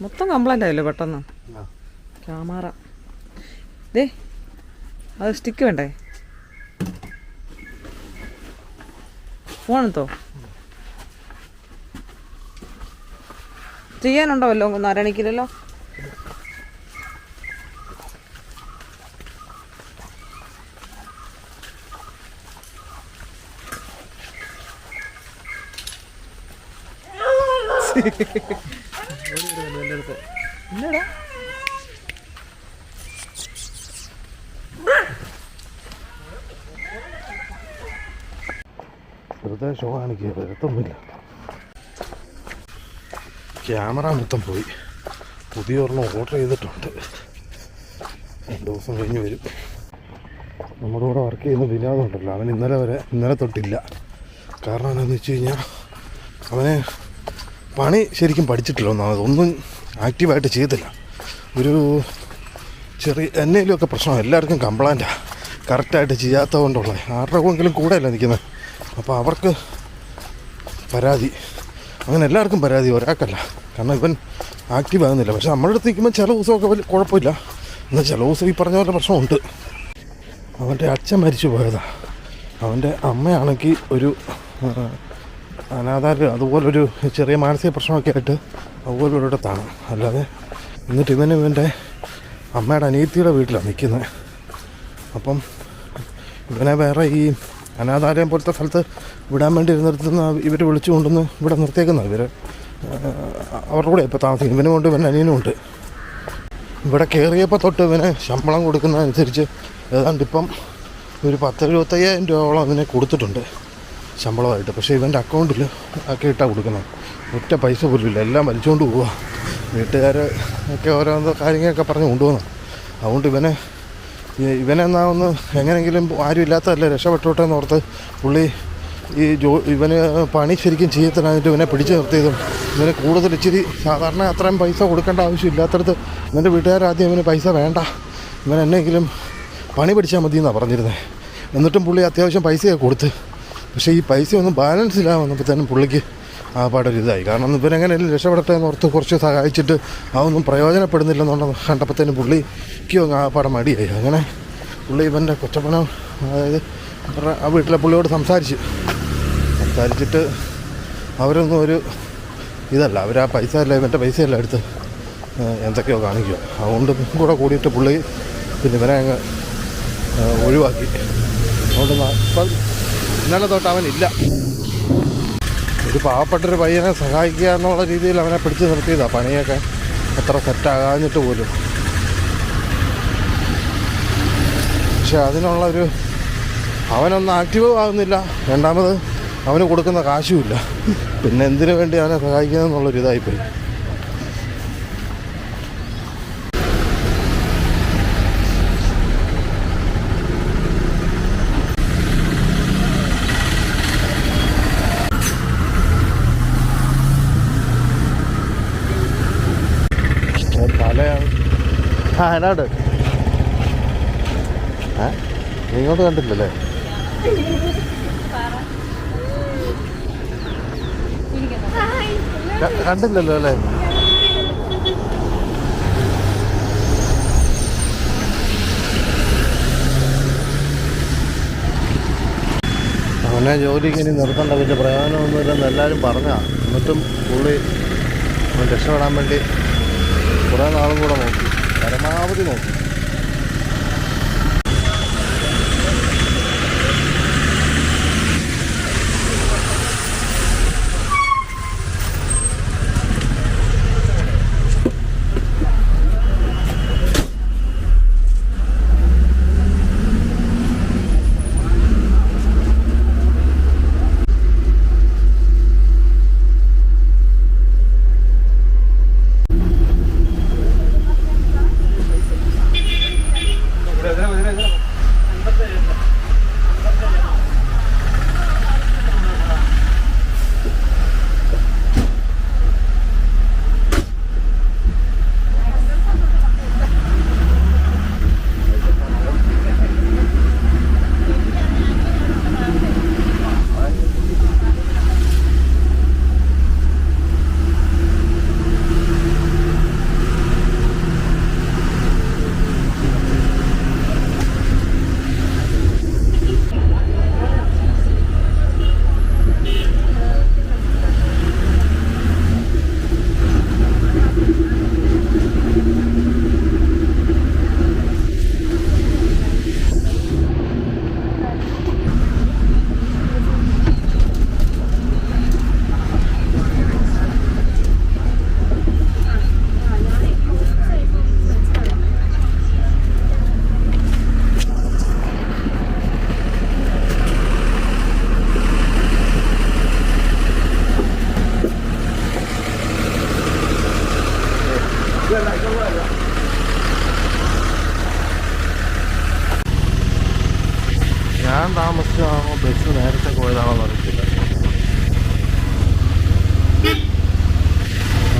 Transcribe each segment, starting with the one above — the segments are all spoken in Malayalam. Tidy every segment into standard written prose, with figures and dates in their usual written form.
മൊത്തം കംപ്ലൈൻ്റ് ആയല്ലോ പെട്ടെന്ന്. ക്യാമറ ദേ അത് സ്റ്റിക്ക് വേണ്ടേ? ഫോണെടുത്തോ? ചെയ്യാനുണ്ടോ വല്ലോ? ഒന്നും അരണിക്കില്ലല്ലോ. ഇല്ലടാ വെറുതെ ഷോ കാണിക്കുക, വരത്തൊന്നുമില്ല. ക്യാമറ മൊത്തം പോയി. പുതിയ ഒരെണ്ണം ഓർഡർ ചെയ്തിട്ടുണ്ട്, 2 ദിവസം കഴിഞ്ഞ് വരും. നമ്മുടെ കൂടെ വർക്ക് ചെയ്യുന്ന വിനോദം ഉണ്ടല്ലോ, അവൻ ഇന്നലെ തൊട്ടില്ല. കാരണം എന്താണെന്ന് വെച്ച് കഴിഞ്ഞാൽ അവനെ പണി ശരിക്കും പഠിച്ചിട്ടില്ല. ഒന്നും ആക്റ്റീവായിട്ട് ചെയ്തില്ല. ഒരു ചെറിയ എന്നേലുമൊക്കെ പ്രശ്നം, എല്ലാവർക്കും കംപ്ലൈൻറ്റാണ് കറക്റ്റായിട്ട് ചെയ്യാത്തത് കൊണ്ടുള്ള. ആരുടെയെങ്കിലും കൂടെയല്ല നിൽക്കുന്നത്. അപ്പോൾ അവർക്ക് പരാതി, അങ്ങനെ എല്ലാവർക്കും പരാതി, ഒരാൾക്കല്ല. കാരണം ഇവൻ ആക്റ്റീവ് ആകുന്നില്ല. പക്ഷെ നമ്മുടെ അടുത്ത് നിൽക്കുമ്പോൾ ചില ദിവസമൊക്കെ വലിയ കുഴപ്പമില്ല. എന്നാൽ ചില ദിവസം ഈ പറഞ്ഞ പോലെ പ്രശ്നമുണ്ട്. അവൻ്റെ അച്ഛൻ മരിച്ചു പോയതാണ്. അവൻ്റെ അമ്മയാണെങ്കിൽ ഒരു അനാഥാലയം, അതുപോലൊരു ചെറിയ മാനസിക പ്രശ്നമൊക്കെ ആയിട്ട് അതുപോലെ ഒരിടത്താണ്. അല്ലാതെ എന്നിട്ട് ഇവൻ്റെ അമ്മയുടെ അനിയത്തിയുടെ വീട്ടിലാണ് നിൽക്കുന്നത്. അപ്പം ഇവനെ വേറെ ഈ അനാഥാലയം പോലത്തെ സ്ഥലത്ത് വിടാൻ വേണ്ടി നിർത്തുന്ന ഇവർ വിളിച്ചു കൊണ്ടുവന്ന് ഇവിടെ നിർത്തിയേക്കുന്ന ഇവർ അവരുടെ കൂടെ ഇപ്പോൾ താമസിക്കും. ഇവനും കൊണ്ട് ഇവൻ്റെ അനിയനും ഉണ്ട്. ഇവിടെ കയറിയപ്പോൾ തൊട്ട് ഇവന് ശമ്പളം കൊടുക്കുന്നതനുസരിച്ച് ഏതാണ്ട് ഇപ്പം ഒരു 10,75,000 രൂപയോളം അതിനെ കൊടുത്തിട്ടുണ്ട് ശമ്പളമായിട്ട്. പക്ഷേ ഇവൻ്റെ അക്കൗണ്ടിൽ ഒക്കെ ഇട്ടാണ് കൊടുക്കുന്നത്. ഒറ്റ പൈസ പോലും ഇല്ല, എല്ലാം വലിച്ചുകൊണ്ട് പോവുക. വീട്ടുകാർ ഒക്കെ ഓരോന്നോ കാര്യങ്ങളൊക്കെ പറഞ്ഞ് കൊണ്ടുപോകുന്നു. അതുകൊണ്ട് ഇവനെന്നാ ഒന്ന് എങ്ങനെയെങ്കിലും ആരും ഇല്ലാത്തതല്ലേ രക്ഷപ്പെട്ടോട്ടെ എന്ന് ഓർത്ത് പുള്ളി ഇവന് പണി ശരിക്കും ചെയ്യത്തിനായിട്ട് ഇവനെ പിടിച്ചു നിർത്തിയതും. ഇവന് കൂടുതൽ ഇച്ചിരി സാധാരണ അത്രയും പൈസ കൊടുക്കേണ്ട ആവശ്യമില്ലാത്തടത്ത് ഇവൻ്റെ വീട്ടുകാരാദ്യം ഇവന് പൈസ വേണ്ട, ഇവൻ എന്നെങ്കിലും പണി പിടിച്ചാൽ മതി എന്നാണ് പറഞ്ഞിരുന്നത്. എന്നിട്ടും പുള്ളി അത്യാവശ്യം പൈസയൊക്കെ കൊടുത്ത്. പക്ഷേ ഈ പൈസയൊന്നും ബാലൻസ് ഇല്ലാതെ വന്നപ്പോഴത്തേനും പുള്ളിക്ക് ആ പാടൊരിതായി. കാരണം ഇവനെങ്ങനെയും രക്ഷപ്പെടട്ടെ എന്ന് ഓർത്ത് കുറച്ച് സഹായിച്ചിട്ട് അതൊന്നും പ്രയോജനപ്പെടുന്നില്ലെന്നുള്ളത് കണ്ടപ്പോഴത്തേനും പുള്ളിക്ക് ആ പാടം മടിയായി. അങ്ങനെ പുള്ളി ഇവൻ്റെ കൊച്ചപ്പനം, അതായത് ആ വീട്ടിലെ പുള്ളിയോട് സംസാരിച്ചിട്ട് അവരൊന്നും ഒരു ഇതല്ല, അവർ ആ പൈസ അല്ല ഇവൻ്റെ പൈസയല്ല എടുത്ത് എന്തൊക്കെയോ കാണിക്കുക. അതുകൊണ്ട് കൂടെ കൂടിയിട്ട് പുള്ളി പിന്നെ ഇവനെ അങ്ങ് ഒഴിവാക്കി. അതുകൊണ്ട് ഇപ്പം ഇന്നലെ തൊട്ട് അവനില്ല. ഒരു പാവപ്പെട്ടൊരു പയ്യനെ സഹായിക്കുക എന്നുള്ള രീതിയിൽ അവനെ പിടിച്ചു നിർത്തിയതാണ്. പണിയൊക്കെ അത്ര സെറ്റാകാഞ്ഞിട്ട് പോലും. പക്ഷെ അതിനുള്ളൊരു അവനൊന്നും ആക്റ്റീവ് ആകുന്നില്ല. രണ്ടാമത് അവന് കൊടുക്കുന്ന കാശുമില്ല. പിന്നെ എന്തിനു വേണ്ടി അവനെ സഹായിക്കുക എന്നുള്ളൊരിതായിപ്പോയി. തലയാണ്. എന്നാണ്ട് നീ ഇങ്ങോട്ട് കണ്ടില്ലല്ലേ? കണ്ടില്ലല്ലോ അല്ലേ? അവനെ ജോലിക്ക് ഇനി നിർത്തണ്ട, വലിയ പ്രയോജനമൊന്നുമില്ലെന്ന് എല്ലാവരും പറഞ്ഞാ. എന്നിട്ടും പുള്ളി രക്ഷപ്പെടാൻ വേണ്ടി കുറേ നാളും കൂടെ നോക്കി, പരമാവധി നോക്കി.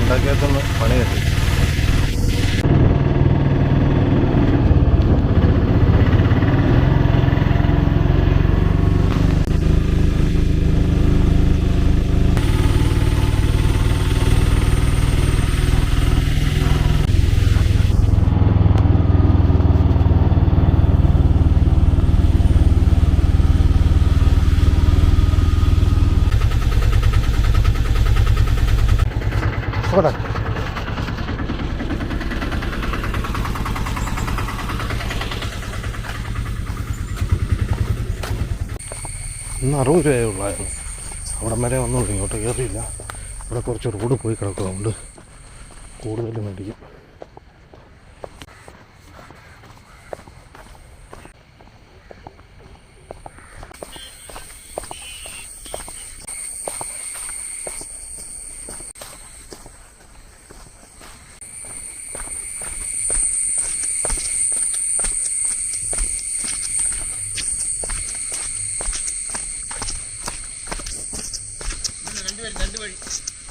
ഉണ്ടാക്കിയതൊന്ന് പണി കിട്ടി. പോട്ടെ. ഇന്ന് 60 രൂപയേ ഉള്ളായിരുന്നു. അവിടം വരെ ഒന്നും ഇങ്ങോട്ട് കയറിയില്ല. ഇവിടെ കുറച്ച് റോഡ് പോയി കിടക്കുന്നതുകൊണ്ട് കൂടുതൽ മേടിക്കും.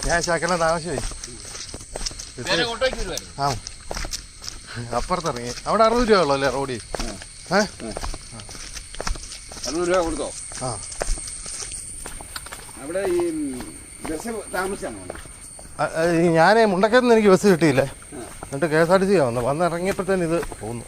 ഞാൻ ശകലം താമസിച്ചു. ആ അപ്പുറത്തിറങ്ങി. അവിടെ 60 രൂപ ഉള്ളൂ അല്ലേ റോഡിൽ? 60 രൂപ കൊടുത്തോ? ആ അവിടെ ഈ ബസ് താമസിച്ചാണോ? ഞാൻ മുണ്ടക്കത്ത് എനിക്ക് ബസ് കിട്ടിയില്ലേ. എന്നിട്ട് KSRTC വന്നിറങ്ങിയപ്പോഴത്തേന് ഇത് പോകുന്നു.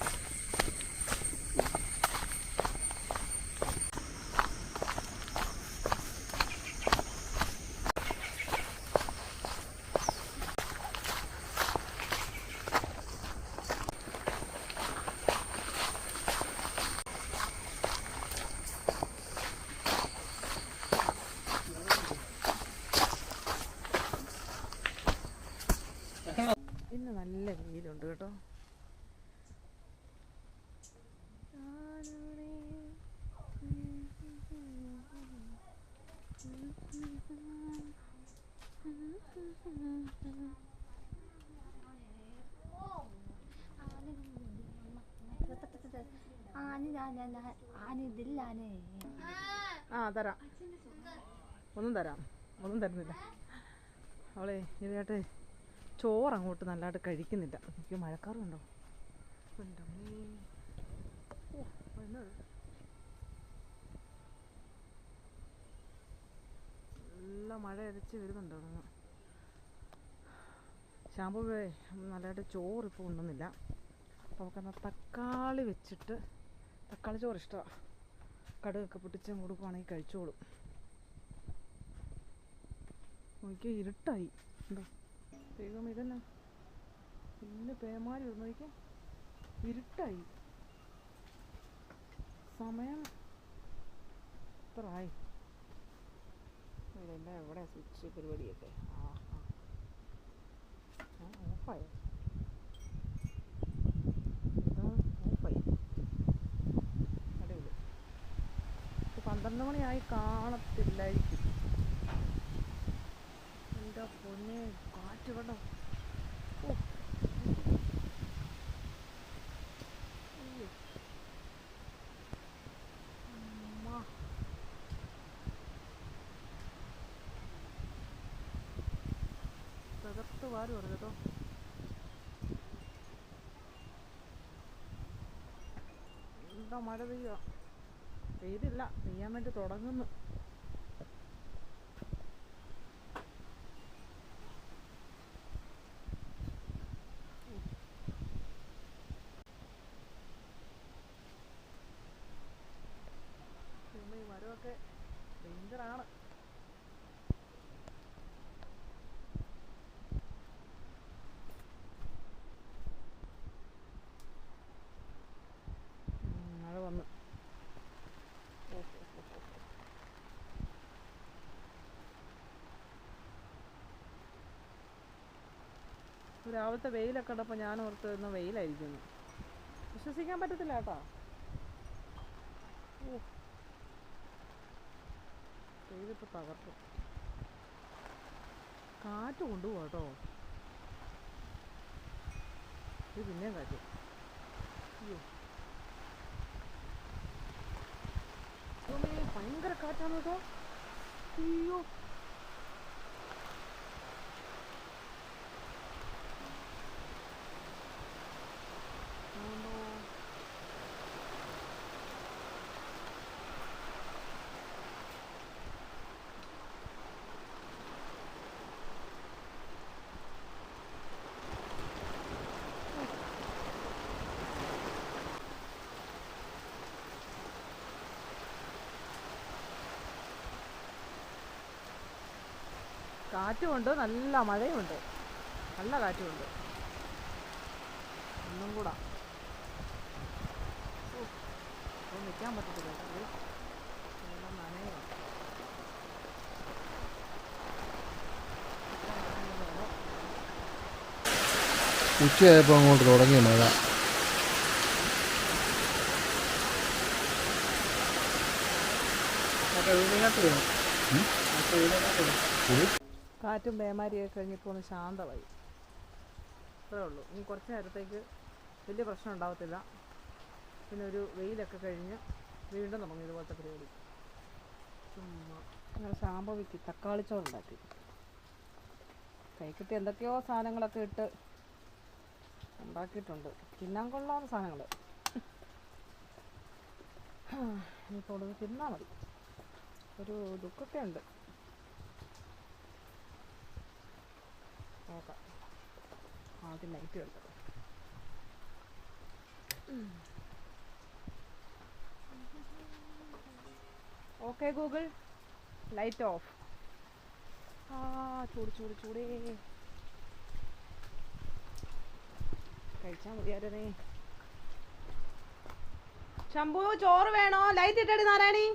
ഇന്ന് നല്ല വെയിലുണ്ട് കേട്ടോ. ആ തരാം, ഒന്നും തരുന്നില്ല. അവളെ ഇവയായിട്ട് ചോറ് അങ്ങോട്ട് നല്ലതായിട്ട് കഴിക്കുന്നില്ല. എനിക്ക് മഴക്കാറുണ്ടോ? നല്ല മഴ അരച്ച് വരുന്നുണ്ടോ? ഷാമ്പു നല്ലതായിട്ട് ചോറ് ഇപ്പോൾ ഉണ്ണുന്നില്ല. അപ്പോൾ നമുക്കെന്നാൽ തക്കാളി വെച്ചിട്ട്, തക്കാളി ചോറ് ഇഷ്ടമാണ്. കടുകൊക്കെ പൊട്ടിച്ച് കൊടുക്കുവാണെങ്കിൽ കഴിച്ചോളും. നോക്കിയാൽ ഇരുട്ടായി ഉണ്ടോ? വേഗം ഇതന്നെ പിന്നെ പേമാരി വന്നു. നോക്കിയാൽ ഇരുട്ടായി. സമയം എത്രയായി? ഇതെല്ലാം എവിടെ സ്വിച്ച് പരിപാടിയൊക്കെ? ഓഫായോ? ഓഫായി. അടിപൊളി. 12 മണിയായി കാണത്തില്ലായിരിക്കും. എൻ്റെ പൊന്നെ, കാറ്റ് കണ്ടോ? തകർത്ത് വാരി വരും കേട്ടോ. എന്താ മഴ പെയ്യുക? പെയ്തില്ല, പെയ്യാൻ വേണ്ടി തുടങ്ങുന്നു. ഈ മരമൊക്കെ ഡേഞ്ചറാണ്. മഴ വന്ന് രാവിലത്തെ വെയിലൊക്കെ ഉണ്ടപ്പോൾ ഞാൻ ഓർത്ത് ഇന്ന് വെയിലായിരിക്കുന്നു. വിശ്വസിക്കാൻ പറ്റത്തില്ല കേട്ടോ. വെയിലിപ്പോൾ തകർക്കും. കാറ്റ് കൊണ്ടുപോകാം കേട്ടോ. ഇത് പിന്നെയും കാറ്റ്. അയ്യോ, ഭയങ്കര കാറ്റാണ് കേട്ടോ. അയ്യോ, കാറ്റുമുണ്ട്, നല്ല മഴയുമുണ്ട്, നല്ല കാറ്റുമുണ്ട്. ഒന്നും കൂടാ നിൽക്കാൻ പറ്റത്തില്ല. നനയോ ഉച്ചയായപ്പോൾ അങ്ങോട്ട് തുടങ്ങിയ മഴ. കാറ്റും പേമാരിയൊക്കെ കഴിഞ്ഞപ്പോൾ ഒന്ന് ശാന്തമായി. അത്രേ ഉള്ളൂ. ഇനി കുറച്ച് നേരത്തേക്ക് വലിയ പ്രശ്നം ഉണ്ടാകത്തില്ല. പിന്നെ ഒരു വെയിലൊക്കെ കഴിഞ്ഞ് വീണ്ടും തുടങ്ങി ഇതുപോലത്തെ പരിപാടി. ചുമ്മാ ഞങ്ങൾ സാമ്പവിക്ക് തക്കാളിച്ചോറുണ്ടാക്കി. കൈക്കിട്ട് എന്തൊക്കെയോ സാധനങ്ങളൊക്കെ ഇട്ട് ഉണ്ടാക്കിയിട്ടുണ്ട്. തിന്നാൻ കൊള്ളാവുന്ന സാധനങ്ങൾ. ഇനിയിപ്പോൾ ഉള്ളത് തിന്നാൽ മതി. ഒരു ദുഃഖമൊക്കെ ഉണ്ട്. നോക്കാം. ആദ്യം ലൈറ്റ് എടുത്തത്. Okay Google, light of. ചൂട് ചൂട് ചൂടേ. കഴിച്ചാൽ മതിയായിരുന്നേ. ശംഭു ചോറ് വേണോ? ലൈറ്റ് ഇട്ടടി നാരായണി.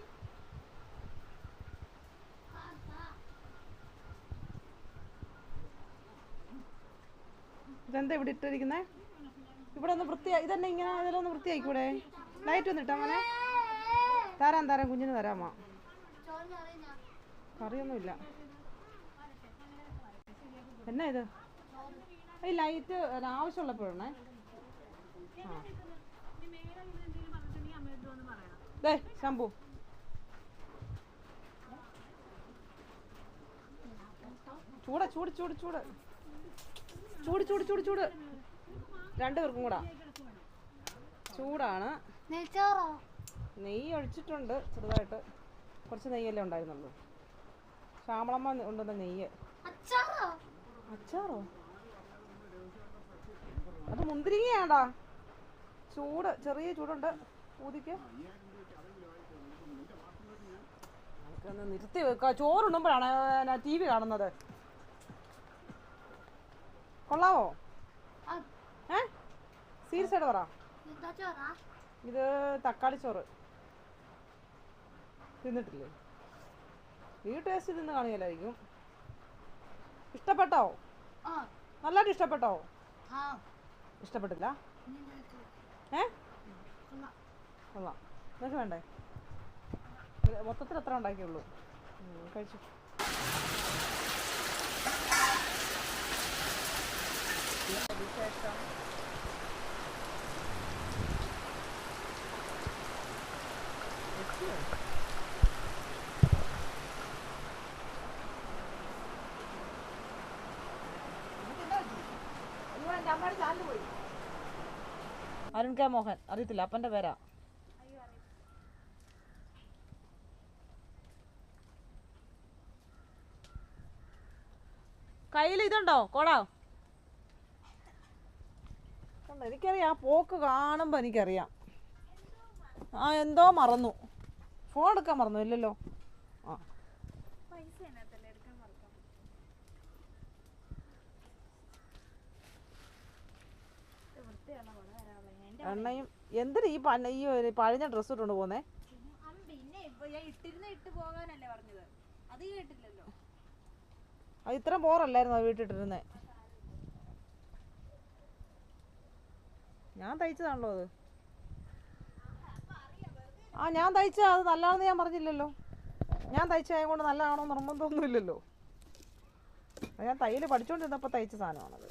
ഇതെന്താ ഇവിടെ ഇട്ടിരിക്കുന്നേ? ഇവിടെ ഒന്ന് ഇതന്നെ ഇങ്ങനെ ഇതിലൊന്ന് വൃത്തിയായിക്കൂടെ? ലൈറ്റ് ഒന്ന് ഇട്ടാ മോനെ. തരാം കുഞ്ഞിന് തരാമോ? കറിയൊന്നുമില്ല. എന്നാ ഇത്? ഈ ലൈറ്റ് ആവശ്യമുള്ളപ്പോഴാണേ. ദേ ശംഭു, ചൂട് ചൂട് ചൂട് ചൂട് ചൂട് ചൂട് ചൂട് ചൂട് രണ്ടുപേർക്കും കൂടാ ചൂടാണ്. നെയ്യ് ഒഴിച്ചിട്ടുണ്ട് ചെറുതായിട്ട്. കുറച്ച് നെയ്യല്ലേ ഉണ്ടായിരുന്നുള്ളൂ. ശ്യാമളമ്മ ഉണ്ടെന്ന നെയ്യ്. അച്ചാറോ? അത് മുന്തിരിങ്ങയാടാ. ചൂട്, ചെറിയ ചൂടുണ്ട്. ഊതിക്ക് നമുക്കൊന്ന് നിർത്തി വെക്കുക. ചോറുണ്ണുമ്പോഴാണ് TV കാണുന്നത്. കൊള്ളാവോ? സീരിയസ് ആയിട്ട് പറ. ഇത് തക്കാളി ചോറ്. തിന്നിട്ടില്ലേ? ഈ ടേസ്റ്റ് തിന്ന് കാണില്ലായിരിക്കും. ഇഷ്ടപ്പെട്ടോ? നല്ലതായിട്ട് ഇഷ്ടപ്പെട്ടോ? ഇഷ്ടപ്പെട്ടില്ല? കൊള്ളാം. നിനക്ക് വേണ്ടേ? മൊത്തത്തിൽ എത്ര ഉണ്ടാക്കിയുള്ളൂ? കഴിച്ചു. വിശേഷം അരുൺ കെ മോഹൻ. അറിയത്തില്ല, അപ്പൻ്റെ പേരാ. കയ്യിൽ ഇതുണ്ടോ കോടാ? എനിക്കറിയാം. പോക്ക് കാണുമ്പോൾ എനിക്കറിയാം. എന്തോ മറന്നു. ഫോൺ എടുക്കാൻ മറന്നു. ഇല്ലല്ലോ. എണ്ണയും എന്തിനാ ഈ പഴഞ്ഞ ഡ്രസ്സ് ഇട്ടുകൊണ്ട് പോന്നേ? അത് ഇത്ര ബോറല്ലായിരുന്നു വീട്ടിട്ടിരുന്നേ. ഞാൻ തയ്ച്ചതാണല്ലോ അത്. ഞാൻ തയ്ച്ച അത് നല്ലതാണെന്ന് ഞാൻ പറഞ്ഞില്ലല്ലോ. ഞാൻ തയ്ച്ചതായത് കൊണ്ട് നല്ലതാണോ നിർബന്ധമൊന്നുമില്ലല്ലോ. ഞാൻ തയ്യൽ പഠിച്ചുകൊണ്ടിരുന്നപ്പോൾ തയ്ച്ച സാധനമാണത്.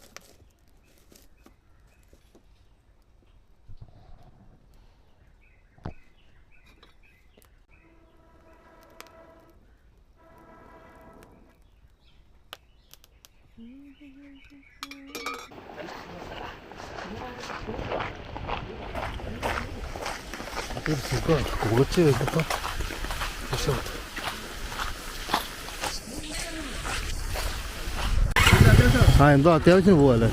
അതൊരു സുഖമാണ് കുളിച്ച് കഴിഞ്ഞപ്പോൾ. എന്തോ അത്യാവശ്യം പോവല്ലേ.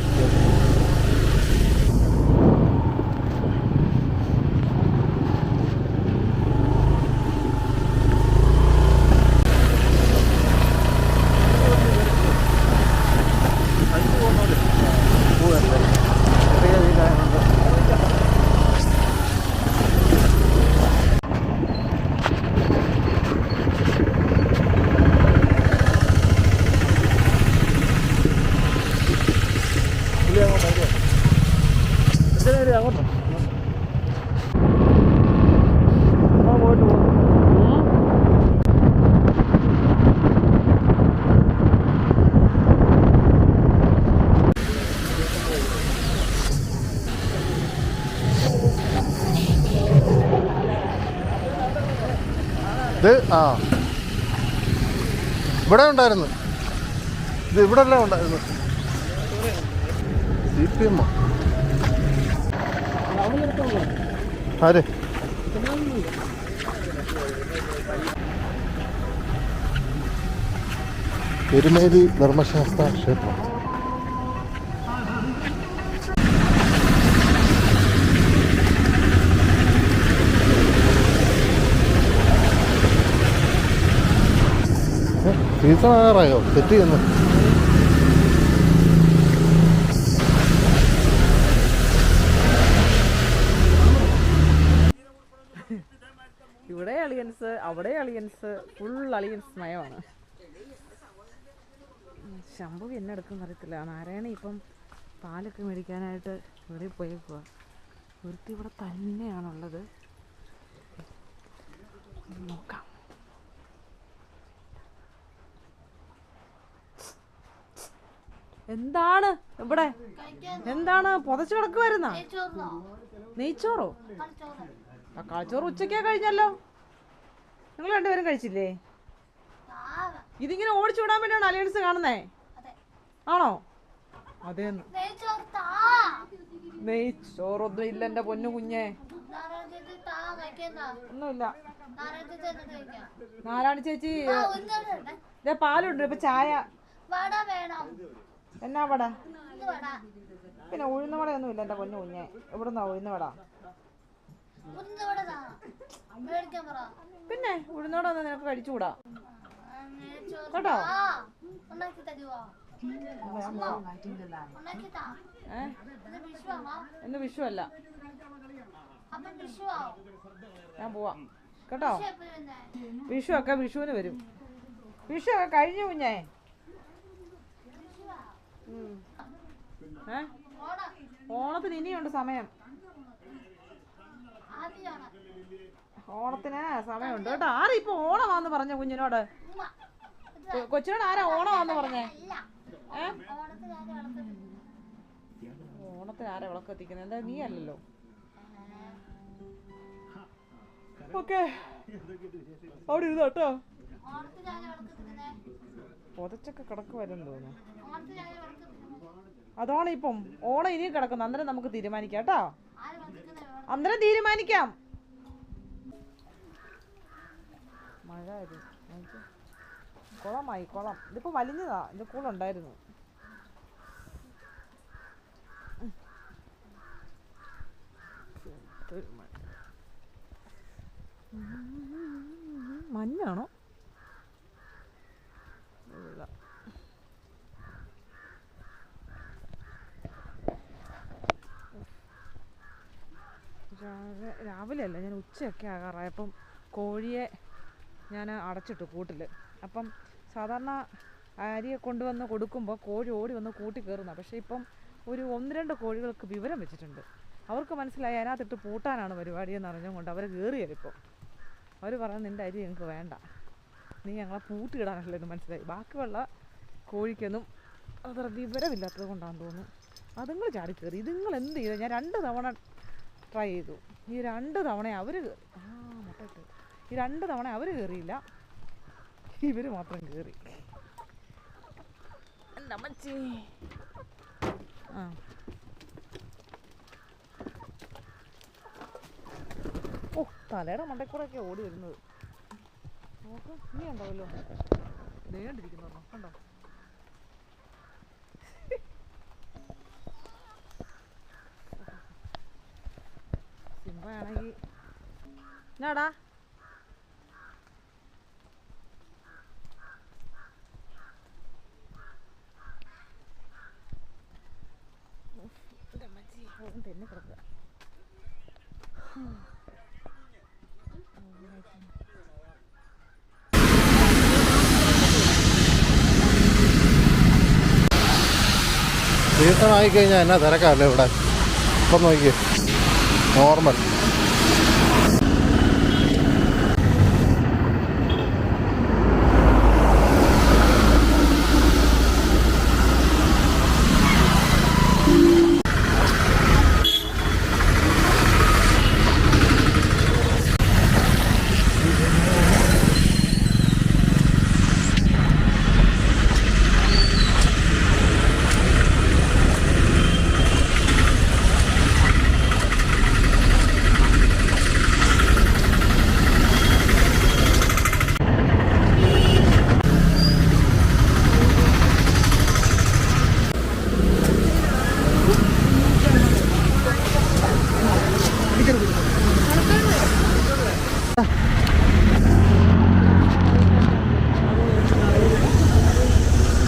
ഇത് ഇവിടെ ഉണ്ടായിരുന്നു. ഇത് ഇവിടെ എല്ലാം ഉണ്ടായിരുന്നു. CPM ആര്? എരുമേലി ധർമ്മശാസ്ത്ര ക്ഷേത്രം. സീസൺ ആകാറായോ? സെറ്റ് ചെയ്യുന്നു. ഇവിടെ അളിയൻസ്, അവിടെ അളിയൻസ്, ഫുൾ അളിയൻസ് നയമാണ്. ശംഭു എന്നെ എടുക്കുന്ന അറിയത്തില്ല. നാരായണി ഇപ്പം പാലൊക്കെ മേടിക്കാനായിട്ട് ഇവിടെ പോയേക്കുക. ഒരുത്തി ഇവിടെ തന്നെയാണുള്ളത്. നോക്കാം. എന്താണ് ഇവിടെ? എന്താണ് പുതച്ചു കിടക്കുവായിരുന്ന? നെയ്ച്ചോറോ? ആ കളിച്ചോറ് ഉച്ചക്കാ കഴിഞ്ഞല്ലോ. നിങ്ങൾ രണ്ടുപേരും കഴിച്ചില്ലേ? ഇതിങ്ങനെ ഓടിച്ചു വിടാൻ വേണ്ടിയാണ് അലയൻസ് കാണുന്നേ ആണോ? അതേന്ന്. നെയ്ച്ചോറൊന്നും ഇല്ല എന്റെ പൊന്നു കുഞ്ഞെ, ഒന്നുമില്ല. നാരായണി ചേച്ചി പാലുണ്ട്. ഇപ്പൊ ചായ എന്നാ വട? പിന്നെ ഉഴുന്ന വടയൊന്നും ഇല്ല എന്റെ പൊന്നു കുഞ്ഞെ. എവിടുന്നാ ഉഴുന്ന വട? പിന്നെ ഉഴുന്നോട ഒന്നും നിനക്ക് കഴിച്ചുകൂടാ കേട്ടോ. ഇന്ന് വിഷു അല്ല, ഞാൻ പോവാ കേട്ടോ. വിഷു ഒക്കെ വിഷുവിന് വരും. വിഷു ഒക്കെ കഴിഞ്ഞു കുഞ്ഞേ. ഓണത്തിന് ഇനിയുണ്ട് സമയം. ഓണത്തിന് സമയമുണ്ട് കേട്ടോ. ആരാ ഇപ്പൊ ഓണമാന്ന് പറഞ്ഞ കുഞ്ഞിനോട്? കൊച്ചിനോട് ആരാ ഓണമാന്ന് പറഞ്ഞേ? ഓണത്തിന് ആരാ വിളക്ക് എത്തിക്കുന്നത്? എന്താ നീ അല്ലല്ലോ. ഓക്കെ അവിടെ ഇരുന്ന് കേട്ടോ. പൊതച്ചൊക്കെ കിടക്കുവരെന്ന് തോന്നുന്നു. അതാണ് ഇപ്പം ഓണം ഇനിയും കിടക്കുന്നു. അന്നേരം നമുക്ക് തീരുമാനിക്കാം കേട്ടോ. അന്നേരം തീരുമാനിക്കാം. മഴ കുളമായി, കുളം ഇതിപ്പോ വലിഞ്ഞതാ. ഇത് കൂളുണ്ടായിരുന്നു. മഞ്ഞാണോ? രാവിലെ അല്ല, ഞാൻ ഉച്ചയൊക്കെ ആകാറായപ്പം കോഴിയെ ഞാൻ അടച്ചിട്ടു കൂട്ടിൽ. അപ്പം സാധാരണ അരിയെ കൊണ്ടുവന്ന് കൊടുക്കുമ്പോൾ കോഴി ഓടി വന്ന് കൂട്ടി കയറുന്ന. പക്ഷേ ഇപ്പം ഒരു 1-2 കോഴികൾക്ക് വിവരം വെച്ചിട്ടുണ്ട്. അവർക്ക് മനസ്സിലായി അതിനകത്തിട്ട് പൂട്ടാനാണ് പരിപാടിയെന്ന് അറിഞ്ഞുകൊണ്ട് അവർ കയറിയതിപ്പോൾ. അവർ പറഞ്ഞു നിൻ്റെ അരി ഞങ്ങൾക്ക് വേണ്ട, നീ ഞങ്ങളെ പൂട്ടിയിടാനല്ലേ എന്ന് മനസ്സിലായി. ബാക്കിയുള്ള കോഴിക്കൊന്നും അത്ര വിവരമില്ലാത്തത് കൊണ്ടാണെന്ന് തോന്നുന്നു. അതുങ്ങൾ ചാടി കയറി. ഇതുങ്ങൾ എന്ത് ചെയ്തു? ഞാൻ 2 തവണ ട്രൈ ചെയ്തു. ഈ 2 തവണ അവർ മുട്ടയിട്ട്. ഈ 2 തവണ അവർ കയറിയില്ല, ഇവർ മാത്രം കയറി. എൻ്റെ അമ്മച്ചി. ഓ തലയുടെ മണ്ടക്കൂടെയൊക്കെ ഓടി വരുന്നത്. നോക്ക്, ഇനി ഉണ്ടാവല്ലോ നേണ്ടിരിക്കുന്നു. കണ്ടോ? സിംഹയാണെങ്കിൽ ഞാടാ തന്നെ കിടക്കുക. സീസൺ ആയിക്കഴിഞ്ഞാൽ എന്നാ തിരക്കാല്ലേ ഇവിടെ. ഇപ്പം നോക്കിയേ, നോർമൽ.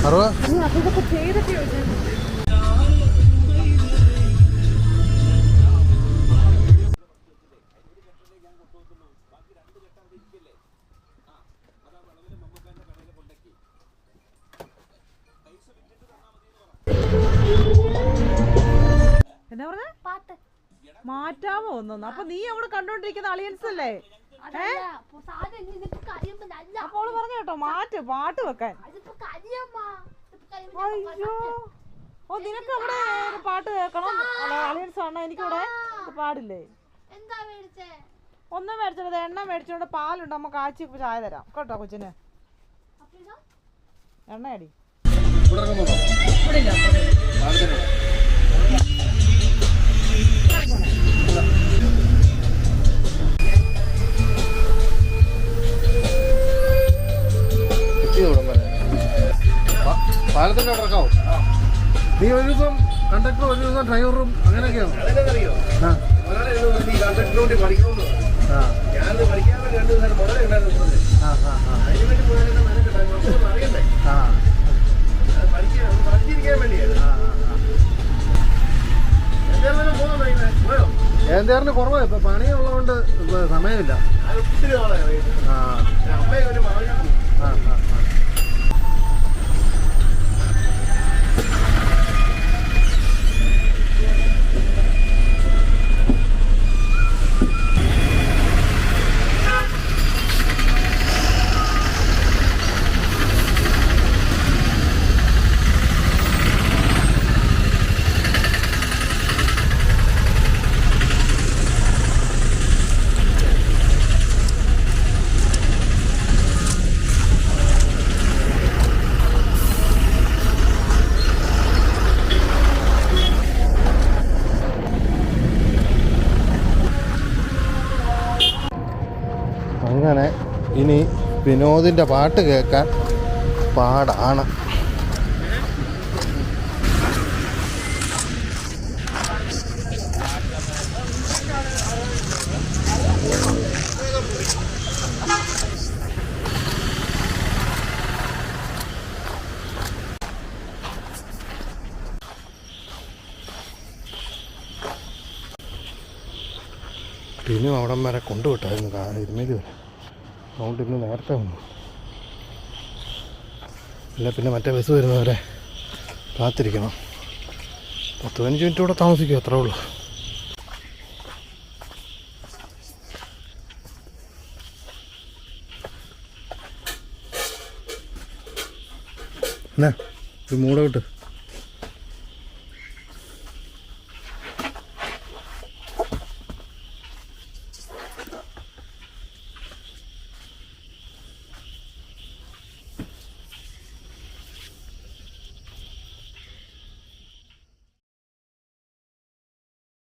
60. അതൊക്കെ ചെയ്തൊക്കെ ചോദിച്ചു. എന്നാ പറഞ്ഞ മാറ്റാമോ ഒന്നും? അപ്പൊ നീ അവിടെ കണ്ടോണ്ടിരിക്കുന്ന അളിയൻസ് അല്ലേ? അപ്പോൾ പറഞ്ഞു കേട്ടോ മാറ്റ് പാട്ട് വെക്കാൻ. അയ്യോ ഓ നിനക്ക് അവിടെ പാട്ട് കേൾക്കണം അളിയൻസ് ആണ്. എനിക്കിവിടെ പാടില്ലേ? ഒന്നും മേടിച്ചത് എണ്ണ മേടിച്ചോണ്ട് പാലുണ്ട് നമുക്ക് കാച്ചി ചായ തരാം കേട്ടോ കൊച്ചിന്. എണ്ണയടി പാലത്തിന്റെ അവിടെ ഇറക്കാവോ? നീ ഒരു ദിവസം കണ്ടക്ടറും ഒരു ദിവസം ഡ്രൈവറും അങ്ങനെയൊക്കെയാണ്. ഏന്തേറിന് കുറവാണ് ഇപ്പൊ, പണിയുള്ളതുകൊണ്ട് സമയമില്ല. അങ്ങനെ ഇനി വിനോദിൻ്റെ പാട്ട് കേൾക്കാൻ പാടാണ്. ടിനു അവിടം വരെ കൊണ്ടുവിട്ടായിരുന്നു ഇരുമേലി വരെ. അതുകൊണ്ട് ഇന്ന് നേരത്തെ വന്നു. അല്ല പിന്നെ മറ്റേ ബസ് വരുന്നവരെ കാത്തിരിക്കണം. 10-15 മിനിറ്റ് കൂടെ താമസിക്കും, അത്രേ ഉള്ളൂ. എന്നാ ഒരു മൂടൗട്ട്